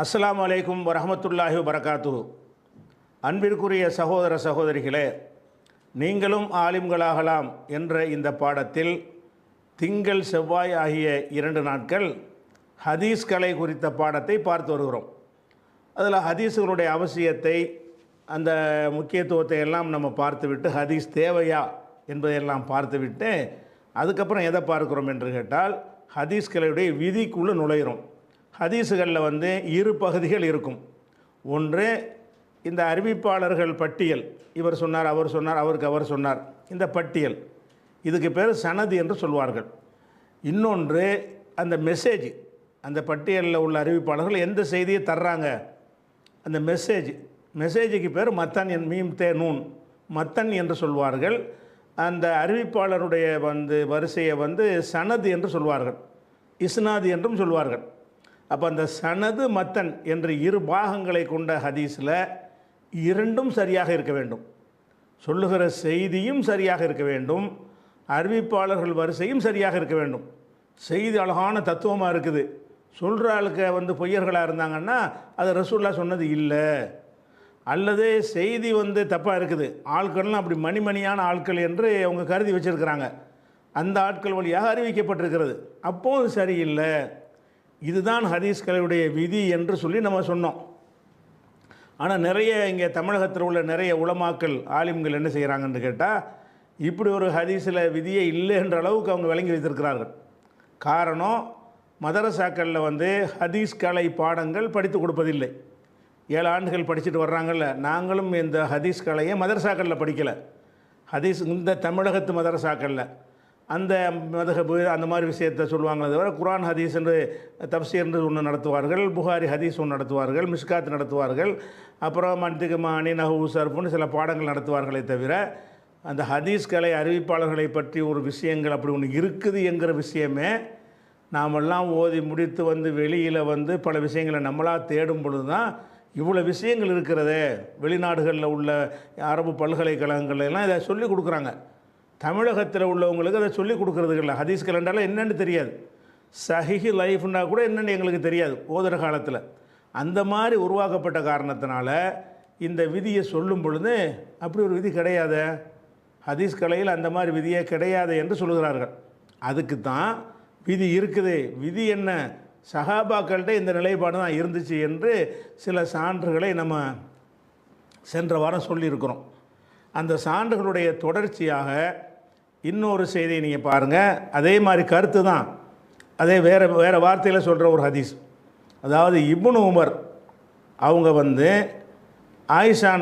அஸ்ஸலாமு அலைக்கும் வரஹ்மத்துல்லாஹி வபரகாத்துஹு. அன்பிற்குரிய சகோதர சகோதரிகளே, நீங்களும் ஆலிம்களாகலாம் என்ற இந்த பாடத்தில் திங்கள் செவ்வாய் ஆகிய 2 நாட்கள் ஹதீஸ் கலை குறித்த பாடத்தை பார்த்து வருகிறோம். அதில் ஹதீஸுகளுடைய அவசியத்தை, அந்த முக்கியத்துவத்தை எல்லாம் நம்ம பார்த்துவிட்டு, ஹதீஸ் தேவையா என்பதையெல்லாம் பார்த்துவிட்டு அதுக்கப்புறம் எதை பார்க்குறோம் என்று கேட்டால், ஹதீஸ் கலையுடைய விதிக்குள்ளே நுழைகிறோம். ஹதீஸுகளில் 2 பகுதிகள் இருக்கும். ஒன்று இந்த அறிவிப்பாளர்கள் பட்டியல், இவர் சொன்னார், அவர் சொன்னார், அவருக்கு அவர் சொன்னார், இந்த பட்டியல், இதுக்கு பேர் சனது என்று சொல்வார்கள். இன்னொன்று அந்த மெசேஜ், அந்த பட்டியலில் உள்ள அறிவிப்பாளர்கள் எந்த செய்தியை தர்றாங்க, அந்த மெசேஜுக்கு பேர் மத்தன், மீம் தே நூன், மத்தன் என்று சொல்வார்கள். அந்த அறிவிப்பாளருடைய வரிசையை சனது என்று சொல்வார்கள், இஸ்னாது என்றும் சொல்வார்கள். அப்போ அந்த சனது மத்தன் என்று 2 பாகங்களை கொண்ட ஹதீஸில் 2ம் சரியாக இருக்க வேண்டும். சொல்லுகிற செய்தியும் சரியாக இருக்க வேண்டும், அறிவிப்பாளர்கள் வரிசையும் சரியாக இருக்க வேண்டும். செய்தி அழகான தத்துவமாக இருக்குது, சொல்கிற ஆளுக்கு பொய்யர்களாக இருந்தாங்கன்னா அது ரசூலுல்லாஹ் சொன்னது இல்லை. அல்லது செய்தி தப்பாக இருக்குது, ஆட்கள்லாம் அப்படி மணிமணியான ஆட்கள் என்று அவங்க கருதி வச்சுருக்கிறாங்க, அந்த ஆட்கள் வழியாக அறிவிக்கப்பட்டிருக்கிறது, அப்போது சரியில்லை. இதுதான் ஹதீஸ் கலையுடைய விதி என்று சொல்லி நம்ம சொன்னோம். ஆனால் நிறைய இங்கே தமிழகத்தில் உள்ள நிறைய உலமாக்கள், ஆலிம்கள் என்ன செய்கிறாங்கன்னு கேட்டால், இப்படி ஒரு ஹதீஸில் விதியே இல்லை என்ற அளவுக்கு அவங்க விளங்கி வைத்திருக்கிறார்கள். காரணம், மதரசாக்களில் ஹதீஸ் கலை பாடங்கள் படித்து கொடுப்பதில்லை. 7 ஆண்டுகள் படிச்சுட்டு வர்றாங்கல்ல, நாங்களும் இந்த ஹதீஸ் கலையை மதரசாக்களில் படிக்கலை. ஹதீஸ் இந்த தமிழகத்து மதரசாக்களில் அந்த மதஹபு அந்த மாதிரி விஷயத்தை சொல்லுவாங்களே தவிர, குர்ஆன் ஹதீஸ் என்று தப்சீர் என்று ஒன்று நடத்துவார்கள், புகாரி ஹதீஸ் ஒன்று நடத்துவார்கள், மிஷ்காத் நடத்துவார்கள், அப்புறம் மன்திக் மானி நஹ்வு சர்ஃப்னு சில பாடங்கள் நடத்துவார்களே தவிர, அந்த ஹதீஸ் கலை அறிவிப்பாளர்களை பற்றி ஒரு விஷயங்கள் அப்படி ஒன்று இருக்குது என்கிற விஷயமே நாமெல்லாம் ஓதி முடித்து வெளியில் பல விஷயங்களை நம்மளாக தேடும் பொழுது தான் இவ்வளோ விஷயங்கள் இருக்கிறதே. வெளிநாடுகளில் உள்ள அரபு பல்கலைக்கழகங்கள்லாம் இதை சொல்லிக் கொடுக்குறாங்க. தமிழகத்தில் உள்ளவங்களுக்கு அதை சொல்லிக் கொடுக்குறது இல்லை. ஹதீஸ் கலண்டாலும் என்னென்னு தெரியாது, சஹிஹி லைஃப்னா கூட என்னென்னு எங்களுக்கு தெரியாது ஓதுற காலத்தில். அந்த மாதிரி உருவாக்கப்பட்ட காரணத்தினால இந்த விதியை சொல்லும் பொழுது அப்படி ஒரு விதி கிடையாது, ஹதீஸ் கலையில் அந்த மாதிரி விதியே கிடையாது என்று சொல்லுகிறார்கள். அதுக்கு தான் விதி இருக்குது. விதி என்ன, சஹாபாக்கள்கிட்ட இந்த நிலைப்பாடு தான் இருந்துச்சு என்று சில சான்றுகளை நம்ம சென்ற வாரம் சொல்லியிருக்கிறோம். அந்த சான்றுகளுடைய தொடர்ச்சியாக இன்னொரு செய்தியை நீங்கள் பாருங்கள். அதே மாதிரி கருத்து தான், அதே வேறு வார்த்தையில் சொல்கிற ஒரு ஹதீஸ். அதாவது இப்னு உமர் அவங்க ஆயிஷா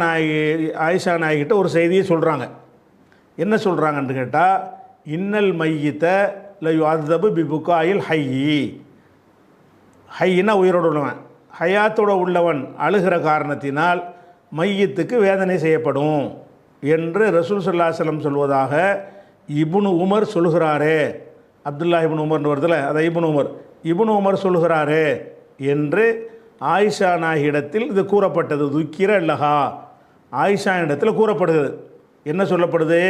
நாய்கிட்ட ஒரு செய்தியை சொல்கிறாங்க. என்ன சொல்கிறாங்கன்னு கேட்டால், இன்னல் மையித்த லயு அத்தபு பிபுக்காயில் ஹையின்னா உயிரோடு உள்ளவன், ஹயாத்தோடு உள்ளவன் அழுகிற காரணத்தினால் மையத்துக்கு வேதனை செய்யப்படும் என்று ரசூல் ஸல்லல்லாஹு அலைஹி வஸல்லம் சொல்வதாக இப்னு உமர் சொல்கிறாரே. அப்துல்லா இப்னு உமர்னு வருதுல, அதை இப்னு உமர் சொல்கிறாரே என்று ஆயிஷா நாயிடத்தில் இது கூறப்பட்டது. துக்கிர அல்லஹா, ஆயிஷா இடத்தில் கூறப்படுகிறது. என்ன சொல்லப்படுது,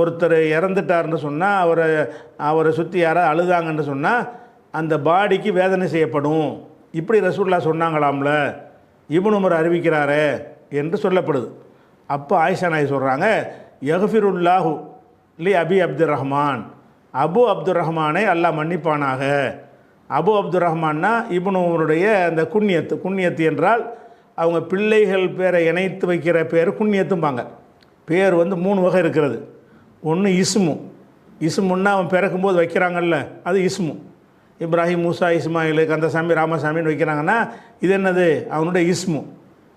ஒருத்தர் இறந்துட்டார்னு சொன்னால், அவரை சுற்றி யாராவது அழுதாங்கன்னு சொன்னால் அந்த பாடிக்கு வேதனை செய்யப்படும், இப்படி ரசூலுல்லாஹ் சொன்னாங்களாம்ல, இப்னு உமர் அறிவிக்கிறாரே என்று சொல்லப்படுது. அப்போ ஆயிஷா நாய் சொல்கிறாங்க, யஃபிருல்லாஹு லி அபி அப்துர் ரஹ்மான், அபு அப்துர் ரஹ்மானை அல்லாஹ் மன்னிப்பானாக. அபு அப்துர் ரஹ்மான்னா இப்னு உமருடைய அந்த குன்னியத்து என்றால் அவங்க பிள்ளைகள் பேரை இணைத்து வைக்கிற பேர் குன்னியத்தும்பாங்க. பேர் 3 வகை இருக்கிறது. ஒன்று இஸ்முன்னா அவன் பிறக்கும்போது வைக்கிறாங்கல்ல, அது இஸ்மு. இப்ராஹிம், மூசா, இஸ்மாயில், கந்தசாமி, ராமசாமின்னு வைக்கிறாங்கன்னா இது என்னது, அவனுடைய இஸ்மு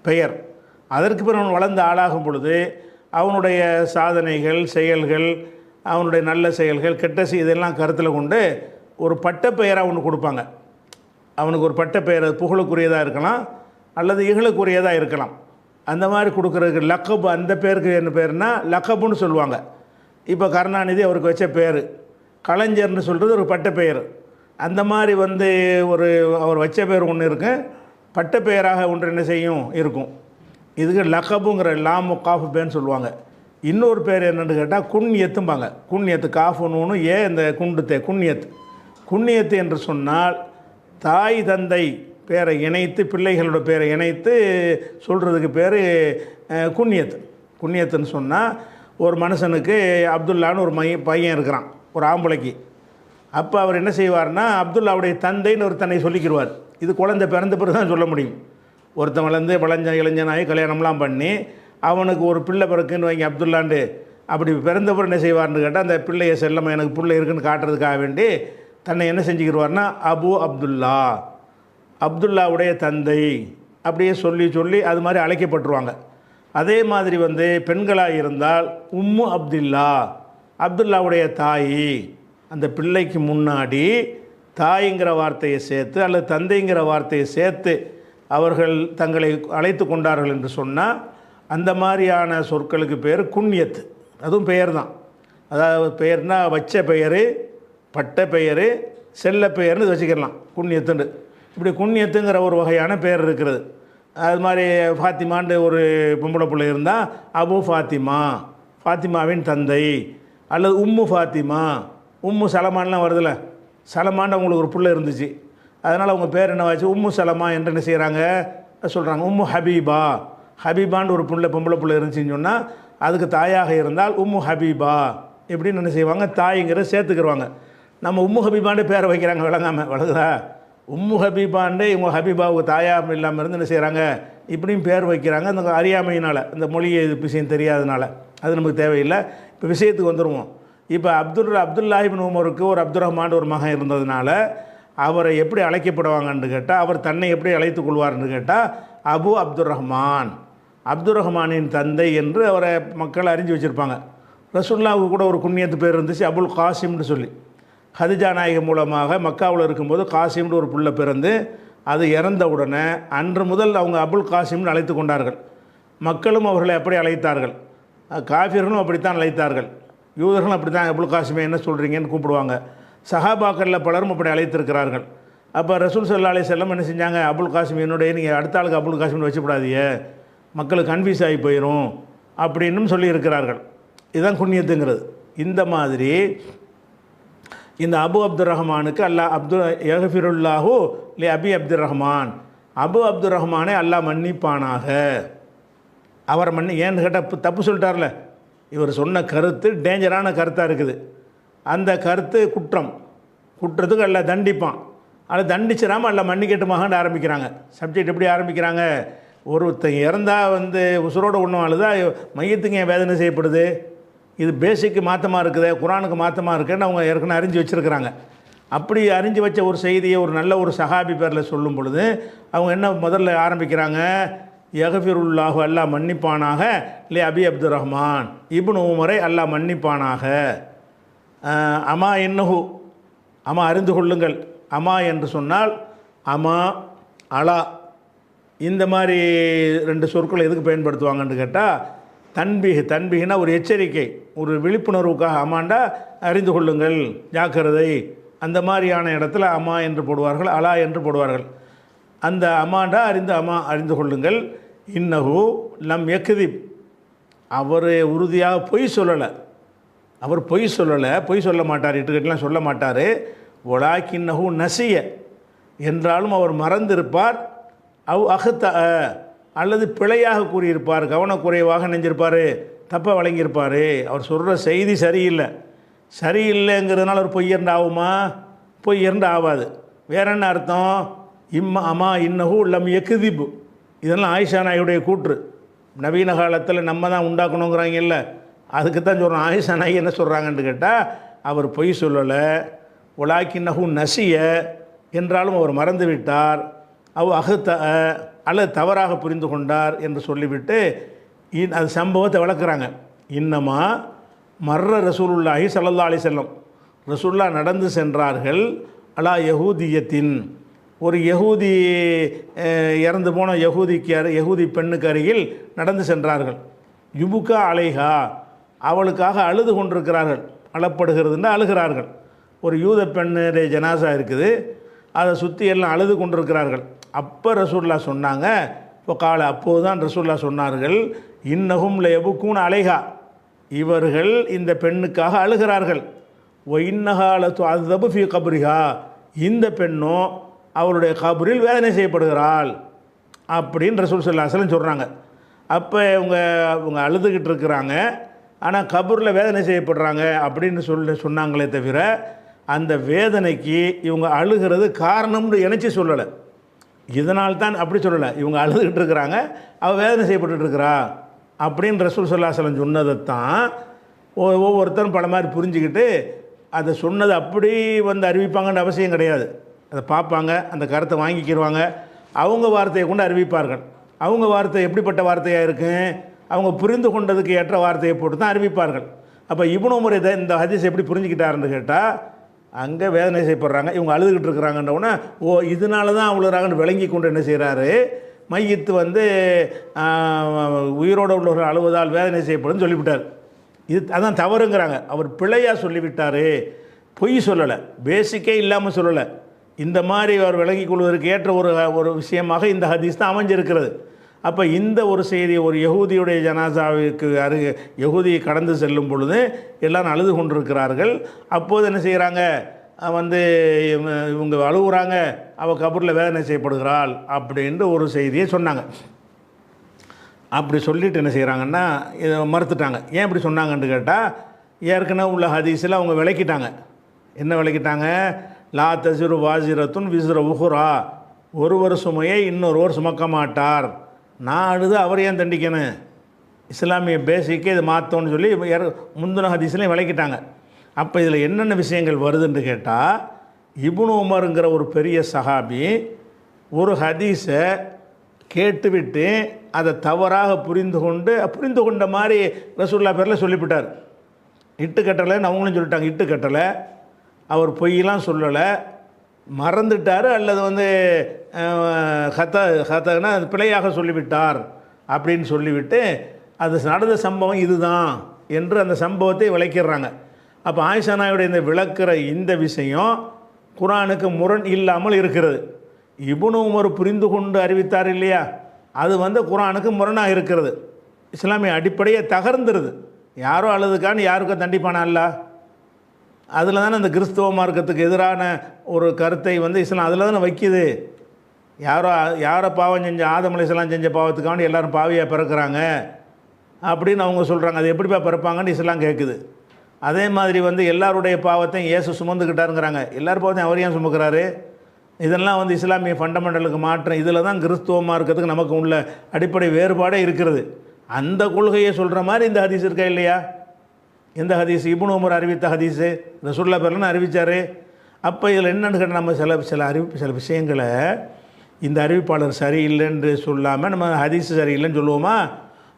பெயர். அதற்கு பிறகு அவன் வளர்ந்து ஆளாகும் பொழுது அவனுடைய சாதனைகள், செயல்கள், அவனுடைய நல்ல செயல்கள், கெட்ட இதெல்லாம் கருத்தில் கொண்டு ஒரு பட்ட பெயராக ஒன்று கொடுப்பாங்க. அவனுக்கு ஒரு பட்ட பெயர் புகழுக்குரியதாக இருக்கலாம் அல்லது இகழுக்குரியதாக இருக்கலாம். அந்த மாதிரி கொடுக்குறதுக்கு லக்கபு, அந்த பேருக்கு என்ன பேருனா லக்கபுன்னு சொல்லுவாங்க. இப்போ கருணாநிதி அவருக்கு வச்ச பேர், கலைஞர்னு சொல்கிறது ஒரு பட்ட பெயர். அந்த மாதிரி ஒரு அவர் வச்ச பேர் ஒன்று இருக்கு, பட்ட பெயராக ஒன்று என்ன செய்யும் இருக்கும். இதுக்கு லக்கபுங்கிற லாமு காஃபு பேர்னு சொல்லுவாங்க. இன்னொரு பேர் என்னென்னு கேட்டால் குன்னியத்தும்பாங்க. குன்னியத்து காஃபு நூனு இந்த குண்டுத்தே குன்னியத்து என்று சொன்னால் தாய் தந்தை பேரை இணைத்து, பிள்ளைகளோட பேரை இணைத்து சொல்கிறதுக்கு பேர் குன்னியத்து. குன்னியத்துன்னு சொன்னால், ஒரு மனுஷனுக்கு அப்துல்லான்னு ஒரு பையன் இருக்கிறான், ஒரு ஆம்பளைக்கு. அப்போ அவர் என்ன செய்வார்னா, அப்துல்லாவுடைய தந்தைன்னு ஒரு தன்னை சொல்லிக்கிடுவார். இது குழந்தை பிறந்த பிறகு தான் சொல்ல முடியும். ஒருத்தன் வளர்ந்து பழஞ்ச இளைஞனாகி கல்யாணம்லாம் பண்ணி அவனுக்கு ஒரு பிள்ளை பிறக்குன்னு வைங்க அப்துல்லாண்டு, அப்படி பிறந்தப்பறம் என்ன செய்வார்னு கேட்டால், அந்த பிள்ளையை செல்லமாக எனக்கு பிள்ளை இருக்குன்னு காட்டுறதுக்காக வேண்டி தன்னை என்ன செஞ்சுக்கிடுவார்னா, அபு அப்துல்லா, அப்துல்லாவுடைய தந்தை அப்படியே சொல்லி சொல்லி அது மாதிரி அழைக்கப்பட்டுருவாங்க. அதே மாதிரி பெண்களாக இருந்தால் உம்மு அப்துல்லா, அப்துல்லாவுடைய தாய். அந்த பிள்ளைக்கு முன்னாடி தாய்ங்கிற வார்த்தையை சேர்த்து அல்லது தந்தைங்கிற வார்த்தையை சேர்த்து அவர்கள் தங்களை அழைத்து கொண்டார்கள் என்று சொன்னால், அந்த மாதிரியான சொற்களுக்கு பேர் குன்னியத்து. அதுவும் பெயர் தான். அதாவது பெயர்னால் வச்ச பெயர், பட்ட பெயர், செல்ல பெயர்னு வச்சுக்கலாம் குன்னியத்துண்டு. இப்படி குன்னியத்துங்கிற ஒரு வகையான பெயர் இருக்கிறது. அது மாதிரி ஃபாத்திமான்னு ஒரு பொம்பளை பிள்ளை இருந்தால் அபு ஃபாத்திமா, ஃபாத்திமாவின் தந்தை. அல்லது உம்மு ஃபாத்திமா, உம்மு சலமான்லாம் வருதில்ல, சலமான் அவங்களுக்கு ஒரு பிள்ளை இருந்துச்சு, அதனால் அவங்க பேர் என்னவாச்சு, உம்மு சலமா என்று என்ன செய்கிறாங்க சொல்கிறாங்க. உம்மு ஹபீபா, ஹபீபான்னு ஒரு பொம்பளை பிள்ளை இருந்துச்சுன்னு சொன்னால் அதுக்கு தாயாக இருந்தால் உம்மு ஹபீபா எப்படின்னு என்ன செய்வாங்க, தாய்ங்கிற சேர்த்துக்கிடுவாங்க. நம்ம உம்மு ஹபீபான்னு பேரை வைக்கிறாங்க, விளங்குதா? உம்மு ஹபீபாண்டு இவங்க ஹபீபாவுக்கு தாயாக இல்லாமல் இருந்து என்ன செய்கிறாங்க, இப்படியும் பேர் வைக்கிறாங்க. அந்த அறியாமையினால், இந்த மொழியை விஷயம் தெரியாதனால. அது நமக்கு தேவையில்லை. இப்போ விஷயத்துக்கு வந்துடுவோம். இப்போ அப்துல்லாஹிபின் உமருக்கு ஒரு அப்துல் ரஹ்மான் ஒரு மகன் இருந்ததுனால அவரை எப்படி அழைக்கப்படுவாங்கன்னு கேட்டால், அவர் தன்னை எப்படி அழைத்து கொள்வார்னு கேட்டால், அபு அப்துல் ரஹ்மான், அப்துல் ரஹ்மானின் தந்தை என்று அவரை மக்கள் அறிஞ்சு வச்சுருப்பாங்க. ரசூலுல்லாஹ்வுக்கு கூட ஒரு குன்னியத்து பேர் இருந்துச்சு, அபுல் காசிம்னு சொல்லி. ஹதிஜா நாயகம் மூலமாக மக்காவில் இருக்கும்போது காசிம்னு ஒரு புள்ள பிறந்து அது இறந்த உடனே அன்று முதல் அவங்க அபுல் காசிம்னு அழைத்து கொண்டார்கள். மக்களும் அவர்களை எப்படி அழைத்தார்கள், காஃபிர்களும் அப்படித்தான் அழைத்தார்கள், யூதர்களும் அப்படி தான் அபுல் காசிமை என்ன சொல்கிறீங்கன்னு கூப்பிடுவாங்க. சஹாபாக்களில் பலரும் அப்படி அழைத்திருக்கிறார்கள். அப்போ ரசூல் ஸல்லல்லாஹு அலைஹி வஸல்லம் என்ன செஞ்சாங்க, அபுல் காசிம் என்னுடைய, நீங்கள் அடுத்த ஆளுக்கு அபுல் காசிம்னு வச்சுக்கூடாதீங்க, மக்களுக்கு கன்ஃபியூஸ் ஆகி போயிடும் அப்படின்னும் சொல்லியிருக்கிறார்கள். இதுதான் குன்னியத்துங்கிறது. இந்த மாதிரி இந்த அபு அப்துல் ரஹ்மானுக்கு அல்லாஹ் யஃபிருல்லாஹு லி அபி அப்துல் ரஹ்மான், அபு அப்துல் ரஹ்மானை அல்லாஹ் மன்னிப்பானாக. அவர் ஏன்னு கேட்டால் தப்பு சொல்லிட்டார்ல, இவர் சொன்ன கருத்து டேஞ்சரான கருத்தாக இருக்குது. அந்த கருத்து குற்றத்துக்கு எல்லாம் தண்டிப்பான். அதை தண்டிச்சிடாமல் எல்லாம் மன்னிக்கட்டுமாகன்னு ஆரம்பிக்கிறாங்க. சப்ஜெக்ட் எப்படி ஆரம்பிக்கிறாங்க, ஒருத்தன் இறந்தால் உசுரோடு ஒன்றும் அழுதா மையத்துக்கு ஏன் வேதனை செய்யப்படுது, இது பேசிக்கு மாற்றமாக இருக்குது, குரானுக்கு மாற்றமாக இருக்குதுன்னு அவங்க ஏற்கனவே அறிஞ்சு வச்சுருக்கிறாங்க. அப்படி அறிஞ்சு வச்ச ஒரு செய்தியை ஒரு நல்ல ஒரு சஹாபி பேரில் சொல்லும் பொழுது அவங்க என்ன முதல்ல ஆரம்பிக்கிறாங்க, யஃபிருல்லாஹு அல்லாஹ் மன்னிப்பானாக லி அபி அப்துல் ரஹ்மான் இப்னு உமரை அல்லாஹ் மன்னிப்பானாக. அமா இன்னஹு, அமா அறிந்து கொள்ளுங்கள். அமா என்று சொன்னால் அமா, அலா, இந்த மாதிரி ரெண்டு சொற்களை எதுக்கு பயன்படுத்துவாங்கன்னு கேட்டால், தன்பிகினா ஒரு எச்சரிக்கை, ஒரு விழிப்புணர்வுக்காக. அமாண்டா அறிந்து கொள்ளுங்கள், ஜாக்கிரதை, அந்த மாதிரியான இடத்துல அமா என்று போடுவார்கள், அலா என்று போடுவார்கள். அந்த அமாண்டா அறிந்து கொள்ளுங்கள். இன்னஹு லம் யக்திப், அவர் உறுதியாக பொய் சொல்லலை, அவர் பொய் சொல்ல மாட்டார், இட்டுக்கட்டெலாம் சொல்ல மாட்டார். ஒலாக்கின்னஹு நசிய, என்றாலும் அவர் மறந்திருப்பார். அஹ்த, அல்லது பிழையாக கூறியிருப்பார், கவனக்குறைவாக நெஞ்சிருப்பார், தப்பாக வழங்கியிருப்பார். அவர் சொல்கிற செய்தி சரியில்லைங்கிறதுனால அவர் பொய்யர்ந்து ஆகுமா? பொய்யர்ந்து ஆகாது. வேற என்ன அர்த்தம்? அமா இன்னஹு லம் யக்திப், இதெல்லாம் ஆயிஷா நாயுடைய கூற்று. நவீன காலத்தில் நம்ம தான் உண்டாக்கணுங்கிறாங்க இல்லை, அதுக்கு தான் சொல்கிறோம். ஆயிஷா நாய் என்ன சொல்கிறாங்கன்னு கேட்டால், அவர் பொய் சொல்லலை. ஒலாக்கின்னஹு நசிய, என்றாலும் அவர் மறந்து விட்டார். அஹ்த, அல்லது தவறாக புரிந்து கொண்டார் என்று சொல்லிவிட்டு அது சம்பவத்தை விளக்குறாங்க. இன்னமா மர்ர ரசூலுல்லாஹி ஸல்லல்லாஹு அலைஹி வஸல்லம், ரசூலுல்லாஹ் நடந்து சென்றார்கள். அலா யஹூதியத்தின், ஒரு யஹூதி இறந்து போன யஹூதி பெண்ணுக்கு அருகில் நடந்து சென்றார்கள். யுபுகா அலைஹா, அவளுக்காக அழுது கொண்டிருக்கிறார்கள். அழப்படுகிறதுன்னு அழுகிறார்கள். ஒரு யூத பெண்ணுடைய ஜனாசா இருக்குது, அதை சுற்றி எல்லாம் அழுது கொண்டிருக்கிறார்கள். அப்போ ரசூலுல்லாஹ் சொன்னாங்க, இப்போ அப்போது தான் ரசூலுல்லாஹ் சொன்னார்கள், இன்னஹும் லயபுக்கூன் அலைஹா, இவர்கள் இந்த பெண்ணுக்காக அழுகிறார்கள். ஒ இன்னஹாலத்து அஸ்தபு ஃபி கப்ரிஹா, இந்த பெண்ணோ அவருடைய கபரில் வேதனை செய்யப்படுகிறாள் அப்படின்னு ரசூல் ஸல்லல்லாஹு அலைஹி வஸல்லம் சொல்கிறாங்க. அப்போ இவங்க அழுதுகிட்டு இருக்கிறாங்க, ஆனால் கபூரில் வேதனை செய்யப்படுறாங்க அப்படின்னு சொன்னாங்களே தவிர அந்த வேதனைக்கு இவங்க அழுகிறது காரணம்னு இணைச்சி சொல்லலை. இதனால்தான் அப்படி சொல்லலை, இவங்க அழுதுகிட்டு இருக்கிறாங்க, அவள் வேதனை செய்யப்பட்டு இருக்கிறா அப்படின்னு ரசூல் ஸல்லல்லாஹு அலைஹி வஸல்லம் சொன்னதைத்தான் ஒவ்வொருத்தரும் பல மாதிரி புரிஞ்சுக்கிட்டு அதை சொன்னது அப்படி வந்து அறிவிப்பாங்கன்ற அவசியம் கிடையாது. அதை பார்ப்பாங்க, அந்த கருத்தை வாங்கிக்கிடுவாங்க, அவங்க வார்த்தையை கொண்டு அறிவிப்பார்கள். அவங்க வார்த்தை எப்படிப்பட்ட வார்த்தையாக இருக்குது, அவங்க புரிந்து கொண்டதுக்கு ஏற்ற வார்த்தையை போட்டு தான் அறிவிப்பார்கள். அப்போ இப்னு உமர் இதை இந்த ஹதீஸ் எப்படி புரிஞ்சுக்கிட்டாருன்னு கேட்டால், அங்கே வேதனை செய்யப்படுறாங்க, இவங்க அழுதுகிட்டு இருக்கிறாங்கன்றவுடனே இதனால தான் அவ்வளோறாங்கன்னு விளங்கி கொண்டு என்ன செய்கிறாரு, மையத்து வந்து உயிரோடு உள்ளவர்கள் அழுவதால் வேதனை செய்யப்படுன்னு சொல்லிவிட்டார். அதான் தவறுங்கிறாங்க. அவர் பிழையாக சொல்லிவிட்டார், பொய் சொல்லலை, பேசிக்கே இல்லாமல் சொல்லலை. இந்த மாதிரி அவர் விளங்கிக் கொள்வதற்கு ஏற்ற ஒரு விஷயமாக இந்த ஹதீஸ் தான் அமைஞ்சிருக்கிறது. அப்போ இந்த ஒரு செய்தி, ஒரு யகூதியுடைய ஜனாசாவிற்கு யகூதியை கடந்து செல்லும் பொழுது எல்லாரும் அழுது கொண்டிருக்கிறார்கள். அப்போது என்ன செய்கிறாங்க, வந்து இவங்க அழுகுறாங்க, அவள் கபூரில் வேதனை செய்யப்படுகிறாள் அப்படின்ற ஒரு செய்தியை சொன்னாங்க. அப்படி சொல்லிட்டு என்ன செய்கிறாங்கன்னா இதை மறுத்துட்டாங்க. ஏன் இப்படி சொன்னாங்கன்னு கேட்டால், ஏற்கனவே உள்ள ஹதீஸில் அவங்க விளக்கிட்டாங்க. என்ன விளக்கிட்டாங்க, லா தசிறு வாசிரத்துன் விசிற உஹுரா, ஒருவர் சுமையை இன்னொருவர் சுமக்க மாட்டார். நான் அழுது அவர் ஏன் தண்டிக்கணும், இஸ்லாமிய பேசிக்கே இதை மாற்றோன்னு சொல்லி முந்தின ஹதீஸ்லையும் விளக்கிட்டாங்க. அப்போ இதில் என்னென்ன விஷயங்கள் வருதுன்னு கேட்டால், இப்னு உமருங்கிற ஒரு பெரிய சஹாபி ஒரு ஹதீஸை கேட்டுவிட்டு அதை தவறாக புரிந்து கொண்ட மாதிரி ரசூலுல்லாஹ் பேரில் சொல்லிவிட்டார். இட்டுக்கட்டலைன்னு அவங்களும் சொல்லிட்டாங்க. இட்டுக்கட்டலை, அவர் பொய்யெல்லாம் சொல்லலை, மறந்துட்டார், அல்லது வந்து ஹத்தனா பிழையாக சொல்லிவிட்டார் அப்படின்னு சொல்லிவிட்டு அது நடந்த சம்பவம் இதுதான் என்று அந்த சம்பவத்தை விளக்கிடுறாங்க. அப்போ ஆயிஷா நாயுடைய இந்த விளக்குற இந்த விஷயம் குர்ஆனுக்கு முரண் இல்லாமல் இருக்கிறது. இப்னு உமர் புரிந்து கொண்டு அறிவித்தார் இல்லையா, அது வந்து குர்ஆனுக்கு முரணாக இருக்கிறது. இஸ்லாமிய அடிப்படையை தகர்ந்துருது. யாரோ அழுதுக்கான்னு யாருக்கும் தண்டிப்பானா அல்ல, அதில் தானே அந்த கிறிஸ்தவ மார்க்கத்துக்கு எதிரான ஒரு கருத்தை வந்து இஸ்லாம் அதில் தானே வைக்கிது. யாரை பாவம் செஞ்ச ஆதம் அலைஹிஸ்ஸலாம் செஞ்ச பாவத்துக்காண்டி எல்லோரும் பாவியாக பிறக்கிறாங்க அப்படின்னு அவங்க சொல்கிறாங்க. அது எப்படிப்பா பிறப்பாங்கன்னு இஸ்லாம் கேட்குது. அதே மாதிரி வந்து எல்லாருடைய பாவத்தையும் இயேசு சுமந்துக்கிட்டாருங்கிறாங்க. எல்லார் பாவத்தையும் அவர் ஏன் சுமக்கிறாரு? இதெல்லாம் வந்து இஸ்லாமிய ஃபண்டமெண்டலுக்கு மாற்றம். இதில் தான் கிறிஸ்துவ மார்க்கத்துக்கு நமக்கு உள்ள அடிப்படை வேறுபாடே இருக்கிறது. அந்த கொள்கையை சொல்கிற மாதிரி இந்த ஹதீஸ் இருக்கா இல்லையா? எந்த ஹதீஸ்? இப்னு உமர் அறிவித்த ஹதீஸு, ரசூலுல்லாஹ் பேர்லன்னு அறிவித்தார். அப்போ இதில் என்னென்னு கேட்டால், நம்ம சில விஷயங்களை இந்த அறிவிப்பாளர் சரியில்லைன்னு சொல்லாமல் நம்ம ஹதீஸ் சரியில்லைன்னு சொல்லுவோமா?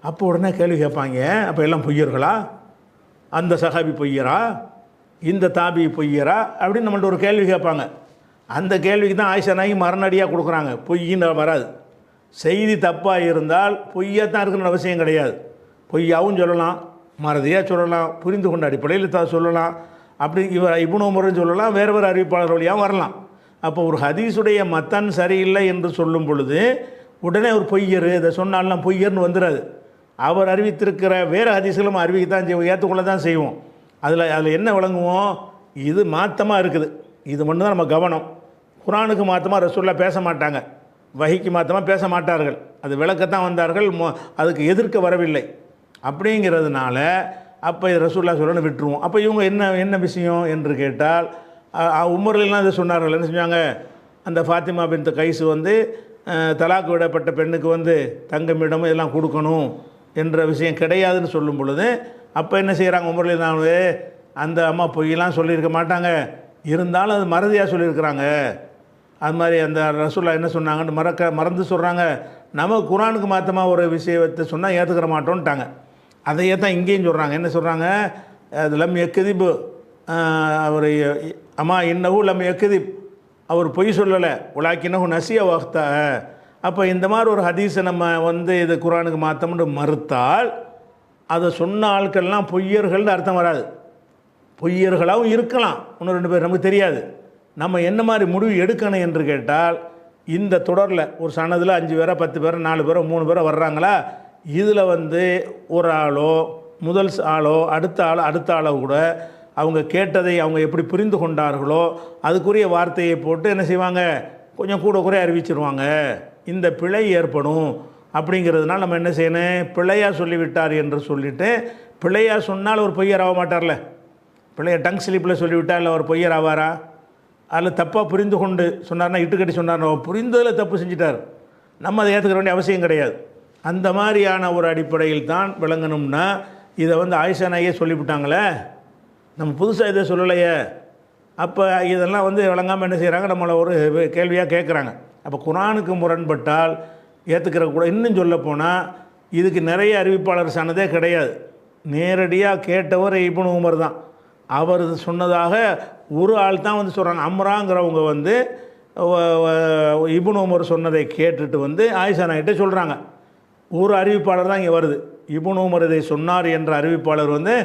அப்போ உடனே கேள்வி கேட்பாங்க, அப்போ எல்லாம் பொய்யர்களா, அந்த சஹாபி பொய்யரா, இந்த தாபி பொய்யரா அப்படின்னு நம்மள்ட்ட ஒரு கேள்வி கேட்பாங்க. அந்த கேள்விக்கு தான் ஆயிஷா நாயகி மரணடியாக கொடுக்குறாங்க. பொய்யின்னு வராது. செய்தி தப்பாக இருந்தால் பொய்யாக தான் இருக்குன்னு அவசியம் கிடையாது. பொய்யாவும் சொல்லலாம், மறதியாக சொல்லலாம், புரிந்து கொண்ட அடிப்படையில் சொல்லலாம். அப்படி இப்னு உமர்னு சொல்லலாம், வேறு அறிவிப்பாளர் வழியாகவும் வரலாம். அப்போ ஒரு ஹதீஸுடைய மத்தன் சரியில்லை என்று சொல்லும் பொழுது உடனே ஒரு பொய்யர், இதை சொன்னாலும் பொய்யர்னு வந்துடாது. அவர் அறிவித்திருக்கிற வேறு ஹதீஸ்களும் அறிவிக்கத்தான் செய்வோம், ஏற்றுக்கொள்ள தான் செய்வோம். அதில் என்ன விளங்குவோம், இது மாற்றமாக இருக்குது, இது மட்டும் தான் நம்ம கவனம். குர்ஆனுக்கு மாற்றமாக ரசூலுல்லாஹ் பேச மாட்டாங்க, வஹிக்கு மாற்றமாக பேச மாட்டார்கள். அது விளக்கத்தான் வந்தார்கள், அதுக்கு எதிர்க்க வரவில்லை. அப்படிங்கிறதுனால அப்போ ரசூலுல்லாஹ் சொல்லணும்னு விட்டுருவோம். அப்போ இவங்க என்ன விஷயம் என்று கேட்டால், உமர்லாம் இதை சொன்னார்கள். என்ன செஞ்சாங்க, அந்த ஃபாத்திமா பின்த் கைஸ் வந்து தலாக்கு விடப்பட்ட பெண்ணுக்கு வந்து தங்கமிடமும் இதெல்லாம் கொடுக்கணும் என்ற விஷயம் கிடையாதுன்னு சொல்லும் பொழுது அப்போ என்ன செய்கிறாங்க, உமர்லாம் அந்த அம்மா பொய்யெல்லாம் சொல்லியிருக்க மாட்டாங்க, இருந்தாலும் அது மறதியாக சொல்லியிருக்கிறாங்க. அது மாதிரி அந்த ரசூலுல்லாஹ் என்ன சொன்னாங்கன்னு மறந்து சொல்கிறாங்க. நம்ம குர்ஆனுக்கு மாற்றமாக ஒரு விஷயத்தை சொன்னால் ஏற்றுக்கிற மாட்டோன்ட்டாங்க. அதையே தான் இங்கேயும் சொல்கிறாங்க. என்ன சொல்கிறாங்க, அது லம் யக்திப், அவர் அம்மா இன்னஹு லம் யக்திப், அவர் பொய் சொல்லலை, உலாக்கினஹு நசிய வக்த. அப்போ இந்த மாதிரி ஒரு ஹதீஸை நம்ம வந்து இது குர்ஆனுக்கு மாற்றம்னு மறுத்தால் அதை சொன்ன ஆட்கள்லாம் பொய்யர்கள்னு அர்த்தம் வராது. பொய்யர்களாகவும் இருக்கலாம், ஒன்று ரெண்டு பேர் நமக்கு தெரியாது. நம்ம என்ன மாதிரி முடிவு எடுக்கணும் என்று கேட்டால், இந்த தொடரில் ஒரு சனதில் 5 பேரோ 10 பேரோ 4 பேரோ 3 பேரோ வர்றாங்களா, இதில் வந்து ஒரு ஆளோ முதல் ஆளோ அடுத்த ஆளோ கூட அவங்க கேட்டதை அவங்க எப்படி புரிந்து கொண்டார்களோ அதுக்குரிய வார்த்தையை போட்டு என்ன செய்வாங்க, கொஞ்சம் கூட குறை அறிவிச்சிருவாங்க, இந்த பிழை ஏற்படும். அப்படிங்கிறதுனால நம்ம என்ன செய்யணும், பிழையாக சொல்லிவிட்டார் என்று சொல்லிவிட்டு, பிழையாக சொன்னால் ஒரு பொய்யர் ஆக மாட்டார்ல. பிள்ளைய டங் ஸ்லிப்பில் சொல்லிவிட்டால் இல்லை ஒரு பொய்யர் ஆவாரா? அதில் தப்பாக புரிந்து கொண்டு சொன்னார்னா, இட்டுக்கட்டி சொன்னார்னா புரிந்ததில் தப்பு செஞ்சிட்டார், நம்ம அதை ஏற்றுக்க வேண்டிய அவசியம் கிடையாது. அந்த மாதிரியான ஒரு அடிப்படையில் தான் விளங்கணும்னா, இதை வந்து ஆயிஷா நாயே சொல்லிவிட்டாங்களே, நம்ம புதுசாக இதை சொல்லலையே. அப்போ இதெல்லாம் வந்து விளங்காமல் என்ன செய்கிறாங்க, நம்மளை ஒரு கேள்வியாக கேட்குறாங்க. அப்போ குர்ஆனுக்கு முரண்பட்டால் ஏற்றுக்கிற கூட. இன்னும் சொல்லப்போனால் இதுக்கு நிறைய அறிவிப்பாளர் சொன்னதே கிடையாது. நேரடியாக கேட்டவர் இப்னு உமர் தான். அவர் சொன்னதாக ஒரு ஆள் தான் வந்து சொல்கிறாங்க. அம்ராங்கிறவங்க வந்து இப்னு உமர் சொன்னதை கேட்டுட்டு வந்து ஆயிஷா நாயிட்ட சொல்கிறாங்க. ஒரு அறிவிப்பாளர் தான் இங்கே வருது. இப்னு உமர் இதை சொன்னார் என்ற அறிவிப்பாளர் வந்து